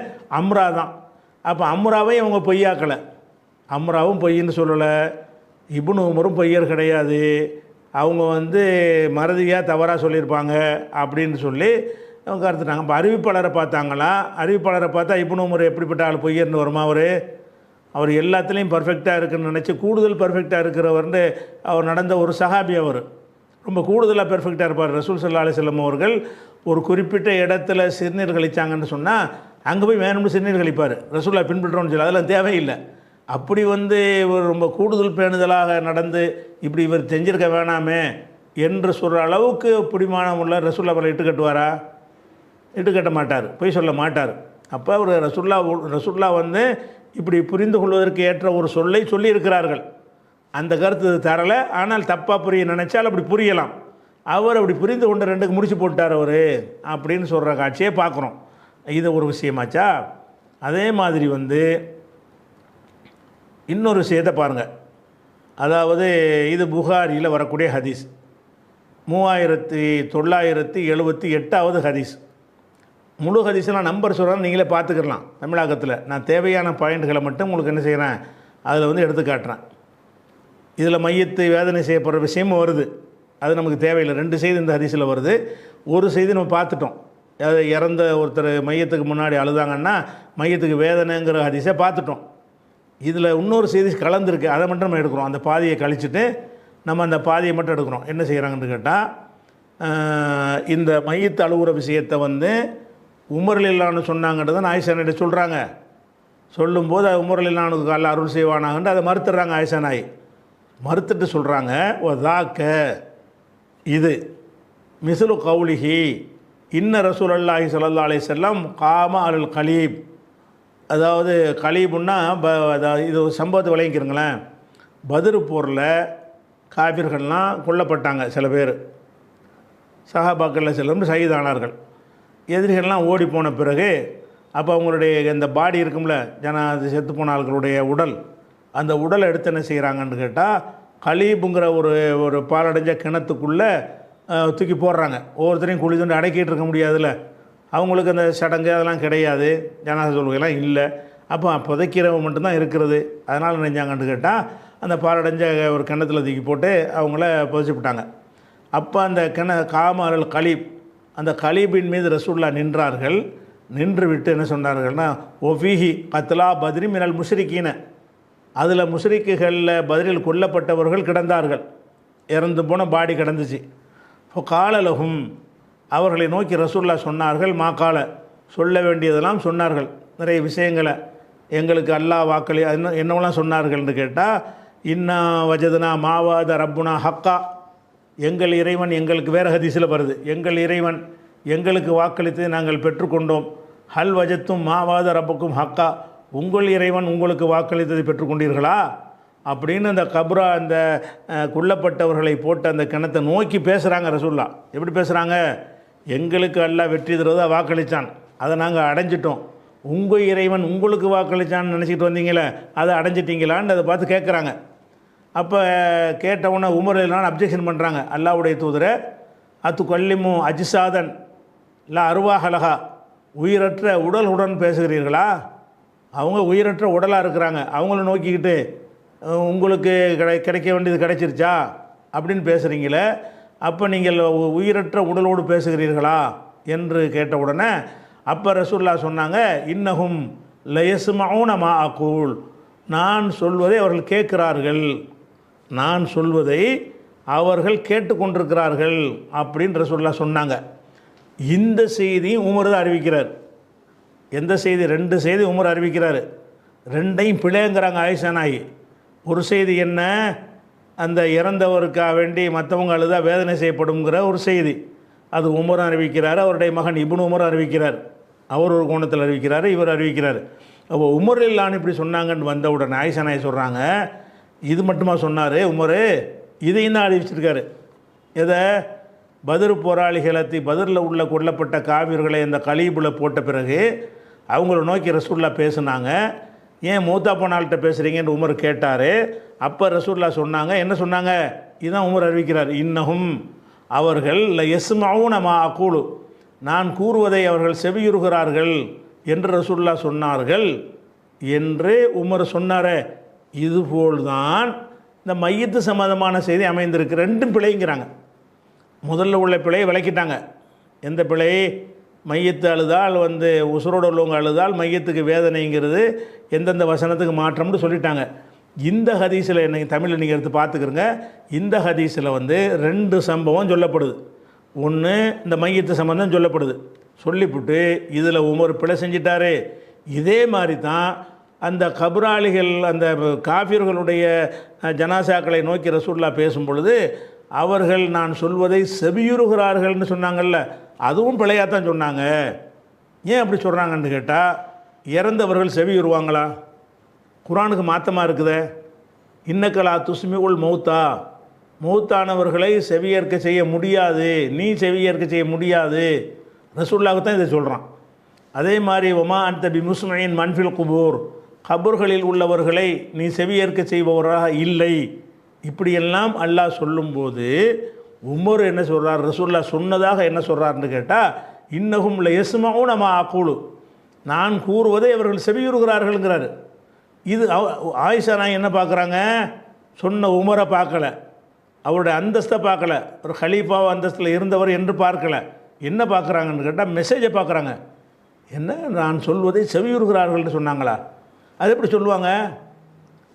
அம்ரா தான். அப்போ அம்ராவையும் அவங்க பொய்யாக்கலை, அம்ராவும் பொய்ன்னு சொல்லலை, இப்னு உமரும் பொய்யர் கிடையாது, அவங்க வந்து மறதியாக தவறாக சொல்லியிருப்பாங்க அப்படின்னு சொல்லி அவங்க கருத்துட்டாங்க. இப்போ அறிவிப்பாளரை பார்த்தாங்களா, அறிவிப்பாளரை பார்த்தா இப்னு உமர் எப்படிப்பட்ட ஆள் பொய்யர்னு வருமா? அவர் எல்லாத்துலேயும் பர்ஃபெக்டாக இருக்குன்னு நினச்சி கூடுதல் பர்ஃபெக்டாக இருக்கிறவர்னு அவர் நடந்த ஒரு சஹாபி. அவர் ரொம்ப கூடுதலாக பெர்ஃபெக்டாக இருப்பார். ரசூல் ஸல்லல்லாஹு அலைஹி வஸல்லம் அவர்கள் ஒரு குறிப்பிட்ட இடத்துல சிறுநீர் கழிச்சாங்கன்னு சொன்னால் அங்கே போய் வேணும்னு சிறுநீர் கழிப்பார். ரசூல்லா பின்பற்றோன்னு சொல்லி அதெல்லாம் தேவையில்லை. அப்படி வந்து இவர் ரொம்ப கூடுதல் பேணுதலாக நடந்து இப்படி இவர் செஞ்சிருக்க வேணாமே என்று சொல்கிற அளவுக்கு பிடிமானம் உள்ள ரசூல்லா அவரை இட்டு கட்டுவாரா? இட்டு கட்ட மாட்டார், பொய் சொல்ல மாட்டார். அப்போ அவர் ரசூல்லா வந்து இப்படி புரிந்து கொள்வதற்கு ஏற்ற ஒரு சொல்லை சொல்லியிருக்கிறார்கள். அந்த கருத்து தரலை, ஆனால் தப்பாக புரிய நினைச்சால் அப்படி புரியலாம். அவர் அப்படி புரிந்து கொண்டு ரெண்டுக்கு முடிச்சு போட்டார் அவர் அப்படின்னு சொல்கிற காட்சியை பார்க்குறோம். இது ஒரு விஷயமாச்சா. அதே மாதிரி வந்து இன்னொரு விஷயத்தை பாருங்கள். அதாவது இது புகாரியில் வரக்கூடிய ஹதீஸ் 3978 ஹதீஸ். முழு ஹதீஸ்லாம் நம்பர் சொல்கிறேன், நீங்களே பார்த்துக்கலாம் தமிழாக்கத்தில். நான் தேவையான பாயிண்ட்களை மட்டும் உங்களுக்கு என்ன செய்கிறேன், அதில் வந்து எடுத்து காட்டுறேன். இதில் மையத்து வேதனை செய்யப்படுற விஷயமும் வருது, அது நமக்கு தேவையில்லை. 2 செய்தி இந்த ஹதீஸில் வருது. ஒரு செய்தி நம்ம பார்த்துட்டோம், அது இறந்த ஒருத்தர் மையத்துக்கு முன்னாடி அழுதாங்கன்னா மையத்துக்கு வேதனைங்கிற ஹதீஸை பார்த்துட்டோம். இதில் இன்னொரு செய்தி கலந்துருக்கு, அதை மட்டும் நம்ம எடுக்கிறோம். அந்த பாதியை கழிச்சுட்டு நம்ம அந்த பாதியை மட்டும் எடுக்கிறோம். என்ன செய்கிறாங்கன்னு கேட்டால், இந்த மையத்து அழுகுற விஷயத்தை வந்து உமர்லில்லான்னு சொன்னாங்கன்றதை ஆயிஷா நாய் சொல்கிறாங்க. சொல்லும்போது அது உமர்லில்லானுக்கு அல்ல அருள் செய்வானாங்கன்ட்டு அதை மறுத்துடுறாங்க. ஆயிஷா நாய் மறுத்துட்டு சொல்கிறாங்க, ஒதாக்க இது மிஸ்லு கௌலிஹி இன்ன ரசூலுல்லாஹி ஸல்லல்லாஹு அலைஹி வஸல்லம் காம அல் கலீப். அதாவது கலீபுன்னா இது ஒரு சம்பவத்தை விளங்கிக்கிறங்களேன். பத்ர் போரில் காபிர்கள்லாம் கொல்லப்பட்டாங்க. சில பேர் சஹாபாக்களில் சிலர் ஷஹீதானார்கள். எதிரிகள்லாம் ஓடி போன பிறகு அப்போ அவங்களுடைய இந்த பாடி இருக்கும்ல, செத்து போன ஆட்களுடைய உடல், அந்த உடலை எடுத்து என்ன செய்கிறாங்கன்னு கேட்டால் கலீபுங்கிற ஒரு பாலடைஞ்ச கிணத்துக்குள்ளே தூக்கி போடுறாங்க. ஒவ்வொருத்தரையும் குழி தோண்டி அடக்கிட்டு இருக்க முடியாதுல்ல, அவங்களுக்கு அந்த சடங்கு அதெல்லாம் கிடையாது, ஜனாசா தொழுகைலாம் இல்லை. அப்போ புதைக்கிறவங்க மட்டும்தான் இருக்கிறது. அதனால் நினைஞ்சாங்கன்னு கேட்டால் அந்த பாலடைஞ்ச ஒரு கிணத்துல தூக்கி போட்டு அவங்கள புதைச்சி விட்டாங்க. அப்போ அந்த காமல் கலீப், அந்த கலீபின் மீது ரசூல்லா நின்றார்கள். நின்று விட்டு என்ன சொன்னார்கள்னா, ஒஃபீஹி கத்லா பத்ரி மினல் முஷ்ரிக்கீன, அதில் முஷ்ரிக்குகளில் பதிலில் கொல்லப்பட்டவர்கள் கிடந்தார்கள், இறந்து போன பாடி கிடந்துச்சு. இப்போ காலலகும், அவர்களை நோக்கி ரசூல்லா சொன்னார்கள், மாக்கால சொல்ல வேண்டியதெல்லாம் சொன்னார்கள், நிறைய விஷயங்களை எங்களுக்கு அல்லாஹ் வாக்களி என்னவெல்லாம் சொன்னார்கள்னு கேட்டால், இன்னா வஜதுனா மாவாத ரப்புனா ஹக்கா, எங்கள் இறைவன் எங்களுக்கு, வேறு ஹதீஸில் வருது, எங்கள் இறைவன் எங்களுக்கு வாக்களித்து நாங்கள் பெற்றுக்கொண்டோம். ஹல் வஜத்தும் மாவாத ரப்புக்கும் ஹக்கா, உங்கள் இறைவன் உங்களுக்கு வாக்களித்ததை பெற்றுக்கொண்டீர்களா அப்படின்னு அந்த கப்ரா அந்த கொல்லப்பட்டவர்களை போட்டு அந்த கிணத்தை நோக்கி பேசுகிறாங்க ரசூல்லா. எப்படி பேசுகிறாங்க, எங்களுக்கு அல்லாஹ் வெற்றி தருவதா வாக்களித்தான், அதை நாங்கள் அடைஞ்சிட்டோம், உங்கள் இறைவன் உங்களுக்கு வாக்களித்தான்னு நினச்சிக்கிட்டு வந்தீங்களே அதை அடைஞ்சிட்டிங்களான்னு அதை பார்த்து கேட்குறாங்க. அப்போ கேட்டவுடனே உமர் எல்லாம் அப்ஜெக்ஷன் பண்ணுறாங்க, அல்லாஹ்வுடைய தூதரை அத்து கொல்லிமு அஜிசாதன் இல்லை அருவாஹலகா, உயிரற்ற உடலுடன் பேசுகிறீர்களா, அவங்க உயிரற்ற உடலாக இருக்கிறாங்க, அவங்கள நோக்கிக்கிட்டு உங்களுக்கு கிடைக்க வேண்டியது கிடைச்சிருச்சா அப்படின்னு பேசுகிறீங்களே, அப்போ நீங்கள் உயிரற்ற உடலோடு பேசுகிறீர்களா என்று கேட்ட உடனே அப்போ ரசூல்லா சொன்னாங்க, இன்னஹும் லயஸ்மஊன மா அகூல், நான் சொல்வதை அவர்கள் கேட்கிறார்கள், நான் சொல்வதை அவர்கள் கேட்டுக்கொண்டிருக்கிறார்கள் அப்படின்னு ரசூலுல்லாஹ் சொன்னாங்க. இந்த செய்தியும் உமர் தான் அறிவிக்கிறார். எந்த செய்தி? 2 செய்தி உமர் அறிவிக்கிறார். 2ஐயும் பிழைங்கிறாங்க ஆயிஷா நாயகி. ஒரு செய்தி என்ன? அந்த இறந்தவருக்காக வேண்டி மற்றவங்க அழுதா வேதனை செய்யப்படுங்கிற ஒரு செய்தி, அது உமர் அறிவிக்கிறார். அவருடைய மகன் இப்னு உமர் அறிவிக்கிறார். அவர் ஒரு கோணத்தில் அறிவிக்கிறார், இவர் அறிவிக்கிறார். அப்போ உமர் இல்லான்னு இப்படி சொன்னாங்கன்னு வந்த உடனே ஆயிஷா நாயகி சொல்கிறாங்க, இது மட்டுமா சொன்னார் உமர்? இதையும் தான் அறிவிச்சிருக்காரு. எதை? பத்ர் போராளிகளை பத்ரில் உள்ள கொல்லப்பட்ட காவிர்களை இந்த கலீபுல போட்ட பிறகு அவங்கள நோக்கி ரசூலுல்லாஹ் பேசுனாங்க. ஏன் மூத்தா போனால்கிட்ட பேசுகிறீங்கன்னு உமர் கேட்டார். அப்போ ரசூலுல்லாஹ் சொன்னாங்க. என்ன சொன்னாங்க? இதுதான் உமர் அறிவிக்கிறார். இன்னஹும் அவர்கள் யஸ்மஊன மா அகூலு, நான் கூறுவதை அவர்கள் செவியுறுகிறார்கள் என்று ரசூலுல்லாஹ் சொன்னார்கள் என்று உமர் சொன்னார். இதுபோல்தான் இந்த மையத்து சம்மந்தமான செய்தி அமைந்திருக்கு. 2 பிழைங்கிறாங்க. முதல்ல உள்ள பிழையை விளக்கிட்டாங்க. எந்த பிழை? மையத்து அழுதால் உசுரோடு உள்ளவங்க அழுதால் மையத்துக்கு வேதனைங்கிறது எந்தெந்த வசனத்துக்கு மாற்றம்னு சொல்லிட்டாங்க. இந்த ஹதீஸில் என்ன தமிழில் நீங்கள் எடுத்து பார்த்துக்கிறங்க. இந்த ஹதீஸில் 2 சம்பவம் சொல்லப்படுது. ஒன்று இந்த மையத்து சம்பந்தம் சொல்லப்படுது. சொல்லிவிட்டு இதில் உமர் பிழை செஞ்சிட்டாரு. இதே மாதிரி தான் அந்த கபராளிகள் அந்த காஃபிர்களுடைய ஜனாசாக்களை நோக்கி ரசூலுல்லாஹ் பேசும் பொழுது அவர்கள் நான் சொல்வதை செவியுறுகிறார்கள்னு சொன்னாங்கல்ல, அதுவும் பிழையாத்தான் சொன்னாங்க. ஏன் அப்படி சொல்கிறாங்கன்னு கேட்டால், இறந்தவர்கள் செவியுறுவாங்களா? குர்ஆனுக்கு மாற்றமாக இருக்குதே. இன்னக்கலா துஸ்மிஉல் மௌத்தா, மௌத்தானவர்களை செவியேற்க செய்ய முடியாது, நீ செவியேற்க செய்ய முடியாது. ரசூலுல்லாஹ் தான் இதை சொல்கிறான். அதே மாதிரி ஒமா அன்த பி முஸ்மியின் மன்ஃபில் குபூர், கபர்களில் உள்ளவர்களை நீ செவியேற்க செய்பவராக இல்லை. இப்படியெல்லாம் அல்லாஹ் சொல்லும்போது உமர் என்ன சொல்கிறார்? ரசூலுல்லாஹ் சொன்னதாக என்ன சொல்கிறார்னு கேட்டால், இன்னஹும் லயஸ்மஊன மா அகூலு, நான் கூறுவதை அவர்கள் செவியுறுகிறார்கள்ங்கிறாரு. இது ஆயிஷா நாயகி என்ன பார்க்குறாங்க? சொன்ன உமரை பார்க்கல, அவருடைய அந்தஸ்தை பார்க்கல, ஒரு ஹலீஃபா அந்தஸ்தில் இருந்தவர் என்று பார்க்கல. என்ன பார்க்குறாங்கன்னு கேட்டால் மெசேஜை பார்க்குறாங்க. என்ன, நான் சொல்வதை செவியுறுகிறார்கள்னு சொன்னாங்களா? அது எப்படி சொல்லுவாங்க?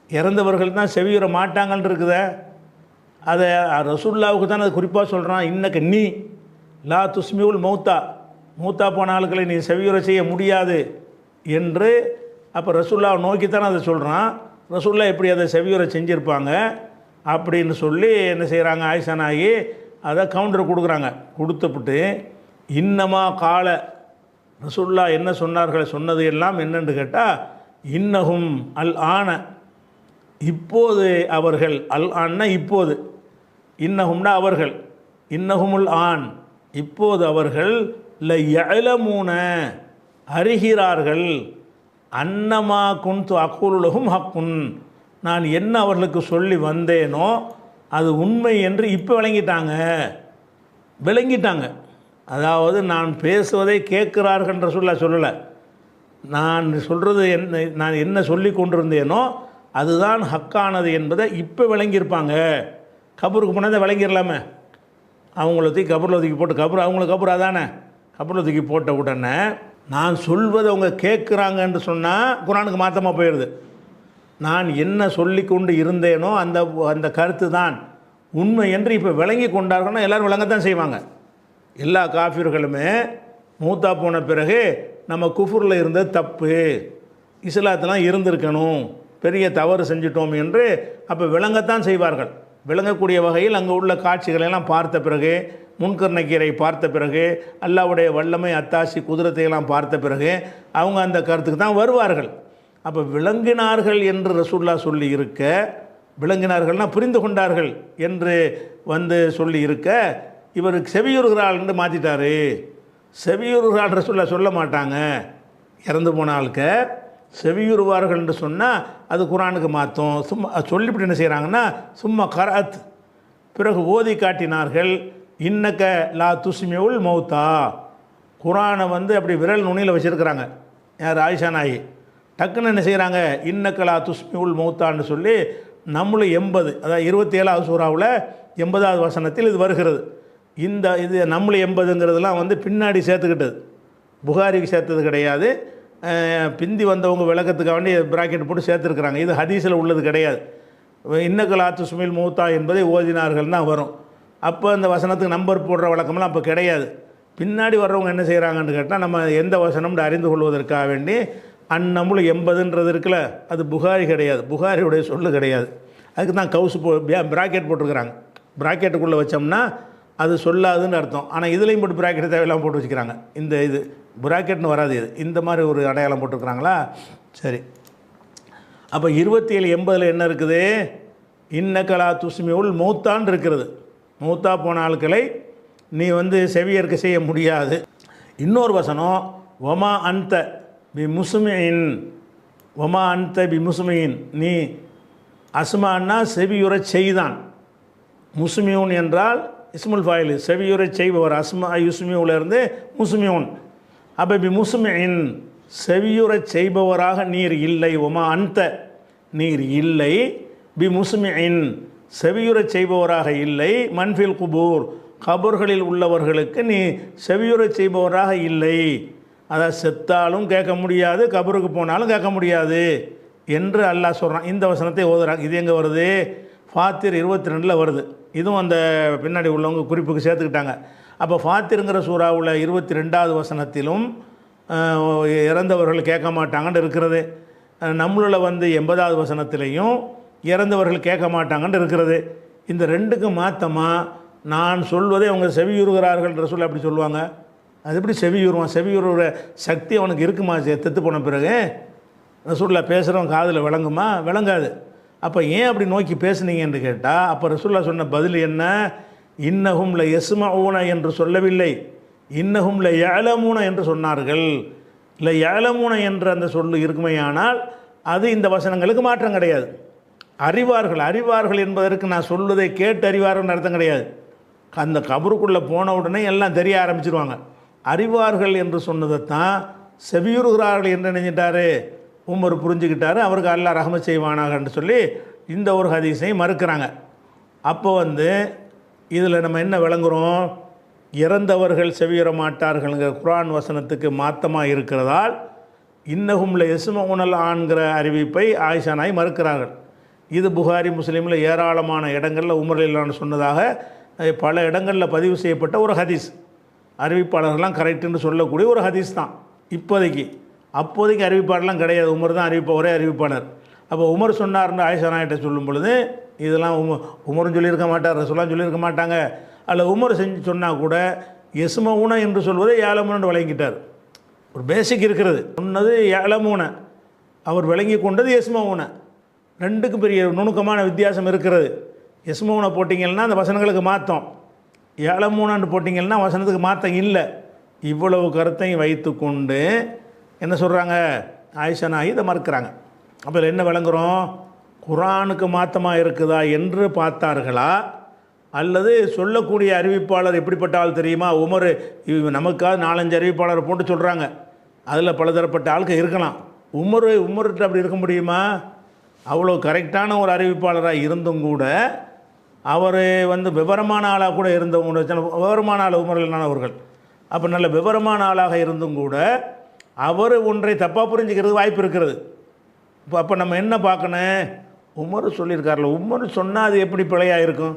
இறந்தவர்கள் தான் செவியுற மாட்டாங்கன்னு இருக்குதே. அதை ரசூலுல்லாஹ்வுக்கு தான் அது குறிப்பாக சொல்கிறான். இன்னக்க நீ லா துஸ்மியுல் மௌத்தா, மூத்தா போன ஆட்களை நீ செவியுற செய்ய முடியாது என்று. அப்போ ரசூலுல்லாஹ் நோக்கித்தானே அதை சொல்கிறான். ரசூலுல்லாஹ் எப்படி அதை செவியுற செஞ்சுருப்பாங்க அப்படின்னு சொல்லி என்ன செய்கிறாங்க? ஆயிஷா நாயகி அதை கவுண்டர் கொடுக்குறாங்க. கொடுத்துப்புட்டு இன்னமா கால ரசூலுல்லாஹ் என்ன சொன்னார்கள்? சொன்னது எல்லாம் என்னென்று கேட்டால், இன்னஹும் அல் ஆன, இப்போது அவர்கள், அல் ஆன்னா இப்போது, இன்னஹும்னா அவர்கள், இன்னஹுமுல் ஆன் இப்போது அவர்கள், ல யஅலமூன அறிகிறார்கள், அன்னமா குன்து அகூலுலஹும் ஹக்குன், நான் என்ன அவர்களுக்கு சொல்லி வந்தேனோ அது உண்மை என்று இப்போ விளங்கிட்டாங்க. அதாவது நான் பேசுவதை கேட்கிறார்கள் ரசூலுல்லாஹ் சொல்லலை. நான் சொல்கிறது நான் என்ன சொல்லி கொண்டிருந்தேனோ அதுதான் ஹக்கானது என்பதை இப்போ விளங்கியிருப்பாங்க. கபருக்கு போனால் விளங்கிடலாமே. அவங்கள தூக்கி கபரில் தூக்கி போட்டு அவங்கள கபர் அதானே, கபரில் தூக்கி போட்ட உடனே நான் சொல்வதை அவங்க கேட்குறாங்கன்னு சொன்னால் குர்ஆனுக்கு மாற்றமாக போயிடுது. நான் என்ன சொல்லி கொண்டு இருந்தேனோ அந்த அந்த கருத்து தான் உண்மை என்று இப்போ விளங்கி கொண்டார்கள்னா எல்லோரும் விளங்கத்தான் செய்வாங்க. எல்லா காஃபிர்களுமே மூத்தா போன பிறகு நம்ம குஃபுரில் இருந்தது தப்பு, இஸ்லாத்தெலாம் இருந்திருக்கணும், பெரிய தவறு செஞ்சிட்டோம் என்று அப்போ விளங்கத்தான் செய்வார்கள். விளங்கக்கூடிய வகையில் அங்கே உள்ள காட்சிகளெல்லாம் பார்த்த பிறகு, முன்கர் நக்கீரை பார்த்த பிறகு, அல்லாஹ்வுடைய வல்லமை அத்தாசி குதிரத்தையெல்லாம் பார்த்த பிறகு அவங்க அந்த கருத்துக்கு தான் வருவார்கள். அப்போ விளங்கினார்கள் என்று ரசூலுல்லாஹ் சொல்லி இருக்க, விளங்கினார்கள்னால் புரிந்து கொண்டார்கள் என்று சொல்லி இருக்க, இவருக்கு செவியுறுகிறாள் என்று மாற்றிட்டாரு. செவியுறுகிறாள் ரசூலுல்லாஹ் சொல்ல மாட்டாங்க. இறந்து போன ஆளுக்க செவியுறுவார்கள் என்று சொன்னால் அது குர்ஆனுக்கு மாற்றும். சும்மா சொல்லிவிட்டு என்ன செய்கிறாங்கன்னா, சும்மா கராத் பிறகு ஓதி காட்டினார்கள். இன்னக்க லா துஸ்மியுல் மௌத்தா, குர்ஆனை அப்படி விரல் நுனியில் வச்சுருக்கிறாங்க. யார்? ஆயிஷா நாயகி. டக்குன்னு என்ன செய்கிறாங்க? இன்னக்க லா துஸ்மியுல் மௌத்தான்னு சொல்லி நம்மளும் 80, அதாவது 27வது சூறாவில் 80வது வசனத்தில் இது வருகிறது. இது நம்மளும் 80ங்கிறதுலாம் பின்னாடி சேர்த்துக்கிட்டது, புகாரிக்கு சேர்த்தது கிடையாது. பிந்தி வந்தவங்க விளக்கத்துக்காக வேண்டி பிராக்கெட் போட்டு சேர்த்துருக்குறாங்க. இது ஹதீஸில் உள்ளது கிடையாது. இன்னகலாத்து சுமில் மூத்தா என்பதை ஓதினார்கள் தான் வரும். அப்போ அந்த வசனத்துக்கு நம்பர் போடுற வழக்கமெல்லாம் அப்போ கிடையாது. பின்னாடி வர்றவங்க என்ன செய்கிறாங்கன்னு கேட்டால், நம்ம எந்த வசனம்னு அறிந்து கொள்வதற்காக வேண்டி அந்நமுல் 80ன்றது இருக்குல்ல, அது புகாரி கிடையாது, புகாரியுடைய சொல்லு கிடையாது. அதுக்கு தான் கவுஸ் பிராக்கெட் போட்டிருக்கிறாங்க. பிராக்கெட்டுக்குள்ளே வச்சோம்னா அது சொல்லாதுன்னு அர்த்தம். ஆனால் இதுலேயும் போட்டு பிராக்கெட் தேவையில்லாமல் போட்டு வச்சுக்கிறாங்க. இது பிராக்கெட்னு வராது, இது இந்த மாதிரி ஒரு அடையாளம் போட்டிருக்கிறாங்களா. சரி, அப்போ 2780 என்ன இருக்குது? இன்னகலா துஸ்மியுல் மௌத்தான் இருக்கிறது. மௌத்தா போன ஆட்களை நீ செவியேற்க செய்ய முடியாது. இன்னொரு வசனம், ஒமா அந்த பி முஸ்மின், ஒமா அந்த பி முஸ்மின், நீ அஸ்மான்னா செவியுற செய்தான். முஸ்மியூன் என்றால் இஸ்முல் ஃபாயில், செவியுரை செய்பவர். அஸ்மா யுஸ்மியூலேருந்து முஸ்மியூன். அப்போ பி முஸ்மின், செவியுரை செய்பவராக நீர் இல்லை. ஒமா அந்த, நீர் இல்லை. பி முஸ்மின், செவியுரை செய்பவராக இல்லை. மன்ஃபில் குபூர், கபர்களில் உள்ளவர்களுக்கு நீ செவியுரை செய்பவராக இல்லை. அதாவது செத்தாலும் கேட்க முடியாது, கபருக்கு போனாலும் கேட்க முடியாது என்று அல்லாஹ் சொல்கிறான். இந்த வசனத்தை ஓதுறாங்க. இது எங்கே வருது? ஃபாத்திர் 22 வருது. இதுவும் அந்த பின்னாடி உள்ளவங்க குறிப்புக்கு சேர்த்துக்கிட்டாங்க. அப்போ ஃபாத்திருங்கிற சூறாவில் 22வது வசனத்திலும் இறந்தவர்கள் கேட்க மாட்டாங்கன்னு இருக்கிறது. நம்மளில் 80வது வசனத்திலையும் இறந்தவர்கள் கேட்க மாட்டாங்கன்னு இருக்கிறது. இந்த ரெண்டுக்கும் மாற்றமாக நான் சொல்வதை அவங்க செவியுறுகிறார்கள்ன்ற சொல்ல அப்படி சொல்லுவாங்க. அது எப்படி செவியுறுவான்? செவியுறுகிற சக்தி அவனுக்கு இருக்குமா? செத்து போன பிறகு ரசூல்லா பேசுகிறவன் காதில் விளங்குமா? விளங்காது. அப்போ ஏன் அப்படி நோக்கி பேசுனீங்கன்னு கேட்டால், அப்போ ரசூல்லா சொன்ன பதில் என்ன? இன்னஹும் ல யஸ்மஊன என்று சொல்லவில்லை, இன்னஹும் ல யஅலமூன என்று சொன்னார்கள். இல்லை யஅலமூன என்ற அந்த சொல்லு இருக்குமையானால் அது இந்த வசனங்களுக்கு மாற்றம் கிடையாது. அறிவார்கள், அறிவார்கள் என்பதற்கு நான் சொல்வதை கேட்டு அறிவார்கள் அர்த்தம் கிடையாது. அந்த கபருக்குள்ளே போன உடனே எல்லாம் தெரிய ஆரம்பிச்சிருவாங்க. அறிவார்கள் என்று சொன்னதைத்தான் செவியுறுகிறார்கள் என்று நினைஞ்சிட்டாரு உமர், புரிஞ்சுக்கிட்டாரு. அவருக்கு அல்லாஹ் ரஹ்மத் செய்வானாகன்னு சொல்லி இந்த ஒரு ஹதீஸை மறுக்கிறாங்க. அப்போ இதில் நம்ம என்ன விளங்குறோம்? இறந்தவர்கள் செவியுற மாட்டார்கள்ங்கிற குர்ஆன் வசனத்துக்கு மாத்தமாக இருக்கிறதால் இன்னஹும் ல யஸ்மஊனல் ஆன்கிற அறிவிப்பை ஆயிஷா நாய் மறுக்கிறார்கள். இது புகாரி முஸ்லீமில் ஏராளமான இடங்களில் உமர் ரலியல்லாஹு சொன்னதாக பல இடங்களில் பதிவு செய்யப்பட்ட ஒரு ஹதீஸ். அறிவிப்பாளர்கள்லாம் கரெக்டுன்னு சொல்லக்கூடிய ஒரு ஹதீஸ் தான் அப்போதைக்கு அறிவிப்பாளர்லாம் கிடையாது. உமர் தான் ஒரே அறிவிப்பாளர். அப்போ உமர் சொன்னார்னு ஆயிஷா நாயிட்ட சொல்லும் பொழுது இதெல்லாம் உமரும் சொல்லியிருக்க மாட்டார், ரசூலுல்லாஹ் சொல்லியிருக்க மாட்டாங்க. அதில் உமர் சொன்னால் கூட யஸ்மஊன என்று சொல்வதை யஅலமூன வழங்கிட்டார். ஒரு பேசிக் இருக்கிறது. சொன்னது யஅலமூன, அவர் விளங்கி கொண்டது யஸ்மஊன. ரெண்டுக்கும் பெரிய நுணுக்கமான வித்தியாசம் இருக்கிறது. யஸ்மஊன போட்டிங்கன்னா அந்த வசனங்களுக்கு மாற்றம், யஅலமூனன்னு போட்டிங்கன்னா வசனத்துக்கு மாற்றம் இல்லை. இவ்வளவு கருத்தையும் வைத்து கொண்டு என்ன சொல்கிறாங்க? ஆயிஷா நாயி இதை மறுக்கிறாங்க. அப்போ என்ன விளங்குறோம்? குர்ஆனுக்கு மாற்றமாக இருக்குதா என்று பார்த்தார்களா, அல்லது சொல்லக்கூடிய அறிவிப்பாளர் எப்படிப்பட்ட ஆள் தெரியுமா? உமர் நமக்காக 4-5 அறிவிப்பாளரை போட்டு சொல்கிறாங்க. அதில் பலதரப்பட்ட ஆளுக்கு இருக்கலாம். உமர்கிட்ட அப்படி இருக்க முடியுமா? அவ்வளோ கரெக்டான ஒரு அறிவிப்பாளராக இருந்தும் கூட அவர் விவரமான ஆளாக கூட இருந்தவங்க, விவரமான ஆள் உமர்லானவர்கள். அப்போ நல்ல விவரமான ஆளாக இருந்தும் கூட அவர் ஒன்றை தப்பாக புரிஞ்சுக்கிறது வாய்ப்பு இருக்கிறது. அப்போ நம்ம என்ன பார்க்கணும்? உமர் சொல்லியிருக்காருல, உமர் சொன்னால் அது எப்படி பிழையாக இருக்கும்?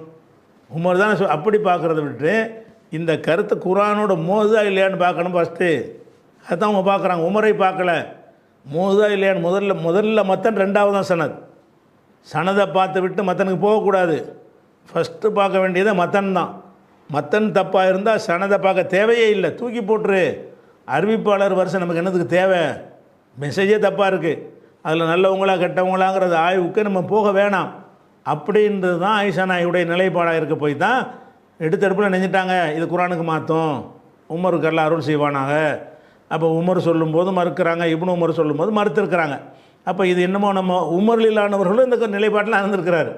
உமர் தான் அப்படி பார்க்குறத விட்டு இந்த கருத்து குர்ஆனோட மோதுதா இல்லையான்னு பார்க்கணும் ஃபஸ்ட்டு. அதுதான் அவங்க பார்க்குறாங்க. உமரை பார்க்கல, மோதுதா இல்லையான்னு முதல்ல மத்தன், ரெண்டாவது தான் சனதை பார்த்து விட்டு மத்தனுக்கு போகக்கூடாது. ஃபஸ்ட்டு பார்க்க வேண்டியது மத்தன் தான். மத்தன் தப்பாக இருந்தால் சனதை பார்க்க தேவையே இல்லை, தூக்கி போட்டுரு. அறிவிப்பாளர் வருஷம் நமக்கு என்னதுக்கு தேவை? மெசேஜே தப்பாக இருக்குது, அதில் நல்லவங்களா கெட்டவங்களாங்கிறது ஆய்வுக்கு நம்ம போக வேணாம். அப்படின்றது தான் ஆயிஷா நாயுடைய நிலைப்பாடாக இருக்க போய் தான் எடுத்தடுப்பில் நெஞ்சிட்டாங்க இது குர்ஆனுக்கு மாற்றும், உமருக்கு எல்லாம் அருள் செய்வானாக. அப்போ உமர் சொல்லும்போது மறுக்கிறாங்க, இப்னு உமர் சொல்லும்போது மறுத்திருக்கிறாங்க. அப்போ இது என்னமோ நம்ம உமர் ரலியல்லாஹு இந்த நிலைப்பாட்டில் இருந்திருக்கிறாரு.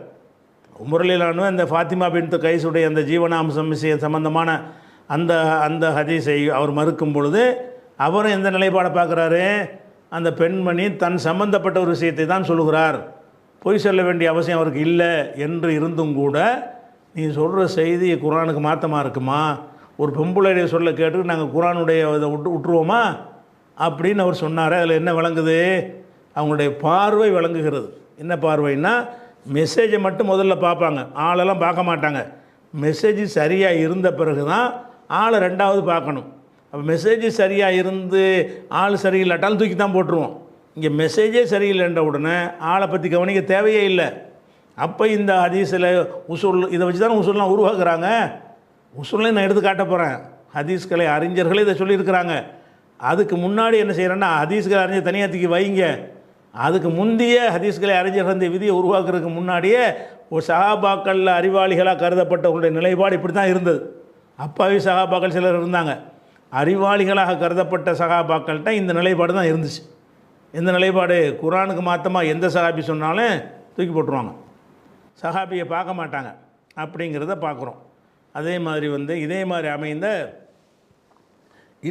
உமர் ரலியல்லாஹு இந்த ஃபாத்திமா பின்த் கைஸுடைய அந்த ஜீவனாம்சம் விஷயம் சம்பந்தமான அந்த ஹதீஸை அவர் மறுக்கும் பொழுது அவரும் எந்த நிலைப்பாடை பார்க்குறாரு? அந்த பெண்மணி தன் சம்பந்தப்பட்ட ஒரு விஷயத்தை தான் சொல்லுகிறார், பொய் சொல்ல வேண்டிய அவசியம் அவருக்கு இல்லை என்று இருந்தும் கூட நீ சொல்கிற செய்தி குர்ஆனுக்கு மாற்றமாக இருக்குமா? ஒரு பொம்புளைய சொல்ல கேட்டு நாங்கள் குர்ஆனுடைய இதை விட்டுருவோமா அப்படின்னு அவர் சொன்னார். அதில் என்ன விளங்குது? அவங்களுடைய பார்வை விளங்குகிறது. என்ன பார்வைன்னா, மெசேஜை மட்டும் முதல்ல பார்ப்பாங்க, ஆளெல்லாம் பார்க்க மாட்டாங்க. மெசேஜ் சரியாக இருந்த பிறகு தான் ஆளை ரெண்டாவது பார்க்கணும். அப்போ மெசேஜ் சரியாக இருந்து ஆள் சரியில்லாட்டாலும் தூக்கி தான் போட்டுருவோம். இங்கே மெசேஜே சரியில்லைன்ற உடனே ஆளை பற்றி கவனிக்க தேவையே இல்லை. அப்போ இந்த ஹதீஸில் உசூல் இதை வச்சு தானே உசூல்லாம் உருவாக்குறாங்க. உசூல்லையும் நான் எடுத்து காட்ட போகிறேன். ஹதீஸ்களை அறிஞர்களே இதை சொல்லியிருக்கிறாங்க. அதுக்கு முன்னாடி என்ன செய்கிறேன்னா, ஹதீஸ்களை அறிஞர் தனியாக தூக்கி வைங்க. அதுக்கு முந்தைய ஹதீஸ்களை அறிஞர்கள் இந்த விதியை உருவாக்குறதுக்கு முன்னாடியே ஒரு சஹாபாக்களில் அறிவாளிகளாக கருதப்பட்டவர்களுடைய நிலைப்பாடு இப்படி தான் இருந்தது. அப்பாவி சஹாபாக்கள் சிலர் இருந்தாங்க. அறிவாளிகளாக கருதப்பட்ட சஹாபாக்கள்கிட்ட இந்த நிலைப்பாடு தான் இருந்துச்சு. இந்த நிலைப்பாடு குர்ஆனுக்கு மாத்தமாக எந்த சஹாபி சொன்னாலும் தூக்கி போட்டுருவாங்க, சஹாபியை பார்க்க மாட்டாங்க. அப்படிங்கிறத பார்க்குறோம். அதே மாதிரி இதே மாதிரி அமைந்த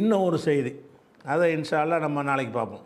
இன்னும் ஒரு செய்தி, அதை இன்ஷா அல்லாஹ் நம்ம நாளைக்கு பார்ப்போம்.